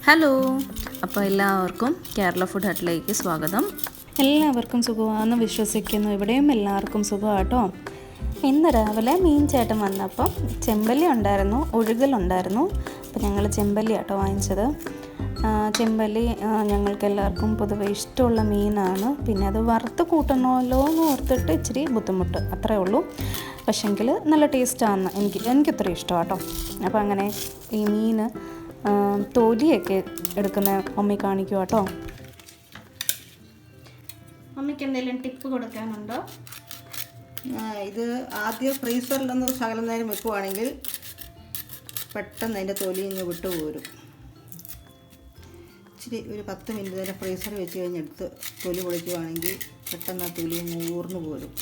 Hello, അപ്പോൾ എല്ലാവർക്കും Kerala food ഹട്ടിലേക്ക് സ്വാഗതം. എല്ലാവർക്കും സുഖമാണെന്ന് വിശ്വസിക്കുന്നു. ഇവിടെയും എല്ലാവർക്കും സുഖമാട്ടോ. ഇന്ന് രാവിലെ മീൻ ചേട്ടൻ വന്നപ്പം ചെമ്പല്ലി ഉണ്ടായിരുന്നു, ഒഴുകലുണ്ടായിരുന്നു. അപ്പോൾ ഞങ്ങൾ ചെമ്പല്ലി ആട്ടോ വാങ്ങിച്ചത്. ചെമ്പല്ലി ഞങ്ങൾക്ക് എല്ലാവർക്കും പൊതുവെ ഇഷ്ടമുള്ള മീനാണ്. പിന്നെ അത് വറുത്ത് കൂട്ടണമല്ലോ എന്ന് ഓർത്തിട്ട് ഇച്ചിരി ബുദ്ധിമുട്ട്, അത്രേ ഉള്ളൂ. പക്ഷെങ്കിൽ നല്ല ടേസ്റ്റാണ്, എനിക്കത്ര ഇഷ്ടമാട്ടോ. അപ്പോൾ അങ്ങനെ ഈ മീൻ തൊലിയൊക്കെ എടുക്കുന്ന മമ്മി കാണിക്കുക കേട്ടോ. മമ്മിക്ക് എന്തെങ്കിലും ടിപ്പ് കൊടുക്കാനുണ്ടോ? ഇത് ആദ്യം ഫ്രീസറിലൊന്ന് ശകലം നേരം വെക്കുവാണെങ്കിൽ പെട്ടെന്ന് അതിൻ്റെ തൊലി ഇങ്ങ് വിട്ടു പോരും. ഇച്ചിരി ഒരു 10 മിനിറ്റ് നേരം ഫ്രീസറിൽ വെച്ച് കഴിഞ്ഞെടുത്ത് തൊലി പൊളിക്കുവാണെങ്കിൽ പെട്ടെന്ന് ആ തൊലി ഇങ്ങ് ഊർന്നു പോരും.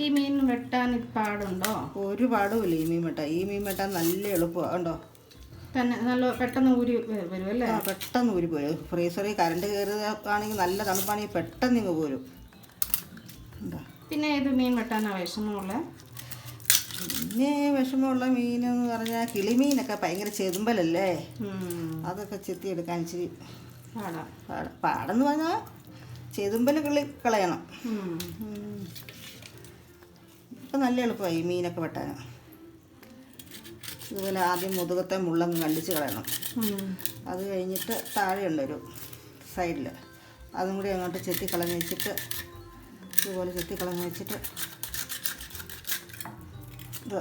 ഈ മീൻ വെട്ടാൻ പാടുണ്ടോ? ഒരു പാടുമില്ല ഈ മീൻ വെട്ടാൻ. ഈ മീൻ വെട്ടാൻ നല്ല എളുപ്പമാണ്, കണ്ടോ തന്നെ. നല്ല പെട്ടെന്ന് ഊരി വരും അല്ലേ? പെട്ടെന്ന് ഊരി പോരും. ഫ്രീസറിൽ കറണ്ട് കയറുകയാണെങ്കിൽ നല്ല തണുപ്പാണെങ്കിൽ പെട്ടെന്ന് ഇങ്ങ് പോരും. പിന്നെ ഏത് മീൻ വെട്ടാനാണ് വിഷമമുള്ള? പിന്നെ വിഷമമുള്ള മീനെന്ന് പറഞ്ഞാൽ കിളിമീനൊക്കെ ഭയങ്കര ചെതുമ്പലല്ലേ, അതൊക്കെ ചെത്തിയെടുക്കാൻ ഇച്ചിരി പാടെന്ന് പറഞ്ഞാൽ ചെതുമ്പൽ കളയണം. ഇപ്പം നല്ല എളുപ്പമായി ഈ മീനൊക്കെ വെട്ടാൻ. ഇതുപോലെ ആദ്യം മുതുകത്തെ മുള്ളങ്ങ് കണ്ടിച്ച് കളയണം. അത് കഴിഞ്ഞിട്ട് താഴെയുണ്ട് ഒരു സൈഡിൽ, അതും കൂടി അങ്ങോട്ട് ചെത്തിക്കളഞ്ഞ് വെച്ചിട്ട് ഇതുപോലെ ചെത്തിക്കളഞ്ഞ് വെച്ചിട്ട് ഇത്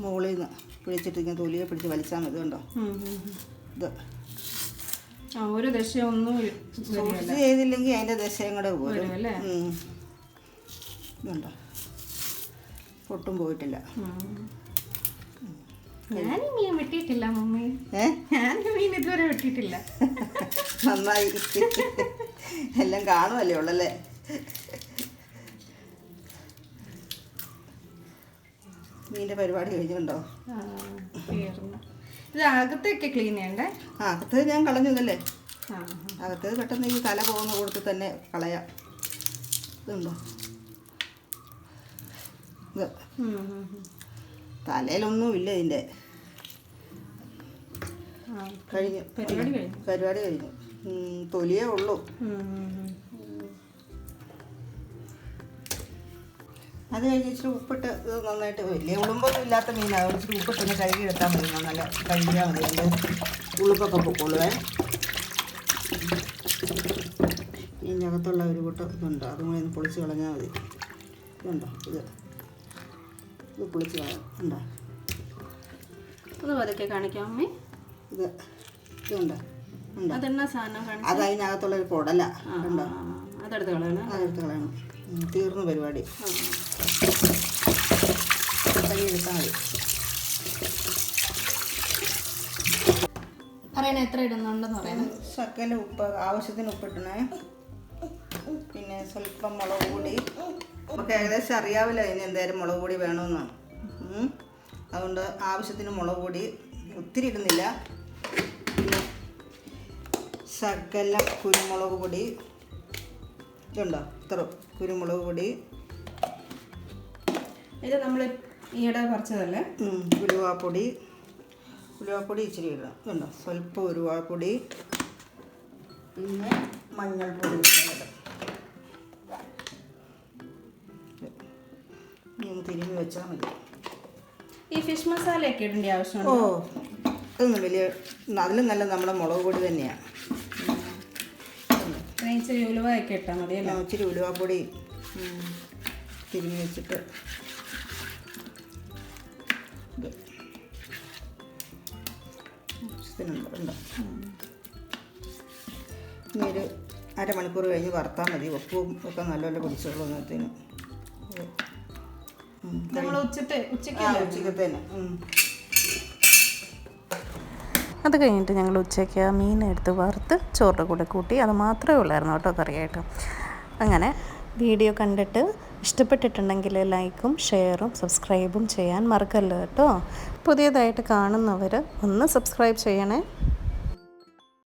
മുകളിൽ നിന്ന് പിടിച്ചിട്ട് ഇങ്ങനെ തൊലിയെ പിടിച്ച് വലിച്ചാൽ മതി. കണ്ടോ ഇത് ഒരു ദശയൊന്നും ചെയ്തില്ലെങ്കിൽ അതിൻ്റെ ദശയും കൂടെ പോരും. ഇതുണ്ടോ, ഒട്ടും പോയിട്ടില്ല. ഞാൻ മീൻ വെട്ടിയിട്ടില്ല മമ്മി. ഞാൻ മീൻ ഇതുവരെ വെട്ടിയിട്ടില്ല. നന്നായി, എല്ലാം കാണുമല്ലേ ഉള്ളല്ലേ. മീൻ്റെ പരിപാടി കഴിഞ്ഞുണ്ടോ? ഇത് അകത്തൊക്കെ ക്ലീൻ ചെയ്യണ്ടേ? അകത്ത് ഞാൻ കളഞ്ഞതല്ലേ. അകത്ത് പെട്ടെന്ന് ഈ തല പോകുന്ന കൊടുത്ത് തന്നെ കളയാം. ഇതുണ്ടോ, ഇത് തലയിലൊന്നും ഇല്ല ഇതിൻ്റെ. കഴിഞ്ഞു, പരിപാടി കഴിഞ്ഞു. തൊലിയേ ഉള്ളൂ. അത് കഴിഞ്ഞ് ഇച്ചിരി ഉപ്പിട്ട് ഇത് നന്നായിട്ട്, വലിയ ഉളുമ്പൊന്നും ഇല്ലാത്ത മീനാണ്, ഇച്ചിരി ഉപ്പിട്ടൊന്ന് കഴുകി എടുത്താൽ മതി. നല്ല കഴുകിയാൽ മതി, അതിൻ്റെ ഉളുപ്പൊക്കെ പൊക്കോളുവേ. ഇതിനകത്തുള്ള ഒരു കൂട്ടം ഇതുണ്ട്, അതും കൂടി ഒന്ന് പൊളിച്ച് കളഞ്ഞാൽ മതി. ഇതുണ്ടോ, ഇത് പൊളിച്ച് കളയാം. ഉണ്ടോ, അത് പതുക്കെ കാണിക്കാം അമ്മേ. ഇതുണ്ടോ, അതെന്നാ സാധനം? അത് അതിനകത്തുള്ള ഒരു കുടല. ഉണ്ടോ, അതെടുത്ത് കളയണം. തീർന്നു പരിപാടി. കൈയെടുത്താൽ മതി. പറയണേ എത്ര ഇടുന്നുണ്ടെന്ന് പറയണേ. ശകല ഉപ്പ്, ആവശ്യത്തിന് ഉപ്പിട്ടണേ. പിന്നെ സ്വല്പം മുളക് പൊടി. നമുക്ക് ഏകദേശം അറിയാവില്ല ഇനി എന്തായാലും മുളക് പൊടി വേണമെന്ന്. അതുകൊണ്ട് ആവശ്യത്തിന് മുളക് പൊടി, ഒത്തിരി ഇടുന്നില്ല. ശകല കുരുമുളക് പൊടി. ഇതുണ്ടോ, ഇത്ര കുരുമുളക് പൊടി. ഇത് നമ്മൾ ഈയിടെ പറിച്ചതല്ലേ. ഉലുവാപ്പൊടി ഇച്ചിരി ഇടണം. ഇതുണ്ടോ, സ്വല്പം ഉലുവാപ്പൊടി. പിന്നെ മഞ്ഞൾപ്പൊടി ഇടണം. ഇനി തിരുമ്മി വെച്ചാൽ മതി. ഈ ഫിഷ് മസാലയൊക്കെ ഇടേണ്ട ആവശ്യമുണ്ടോ? അതൊന്നും വലിയ, അതിലും നല്ല നമ്മുടെ മുളക് പൊടി തന്നെയാണ്. ഇച്ചിരി ഉലുവയൊക്കെ ഇട്ടാൽ മതി അല്ലേ? ഇച്ചിരി ഉലുവാപ്പൊടി തിരുമ്മി വെച്ചിട്ട് ഉണ്ടോ, ഇനി ഒരു അരമണിക്കൂർ കഴിഞ്ഞ് വറുത്താൽ മതി. ഉപ്പും ഒക്കെ നല്ലപോലെ പിടിച്ചോളൂ. അന്നത്തേന് ഉച്ചക്കത്തെ തന്നെ. അത് കഴിഞ്ഞിട്ട് ഞങ്ങൾ ഉച്ചയ്ക്ക് മീൻ എടുത്ത് വറുത്ത് ചോറിൻ്റെ കൂടെ കൂട്ടി. അത് മാത്രമേ ഉള്ളായിരുന്നു കേട്ടോ കറിയായിട്ട്. അങ്ങനെ വീഡിയോ കണ്ടിട്ട് ഇഷ്ടപ്പെട്ടിട്ടുണ്ടെങ്കിൽ ലൈക്കും ഷെയറും സബ്സ്ക്രൈബും ചെയ്യാൻ മറക്കല്ലോ കേട്ടോ. പുതിയതായിട്ട് കാണുന്നവർ ഒന്ന് സബ്സ്ക്രൈബ് ചെയ്യണേ.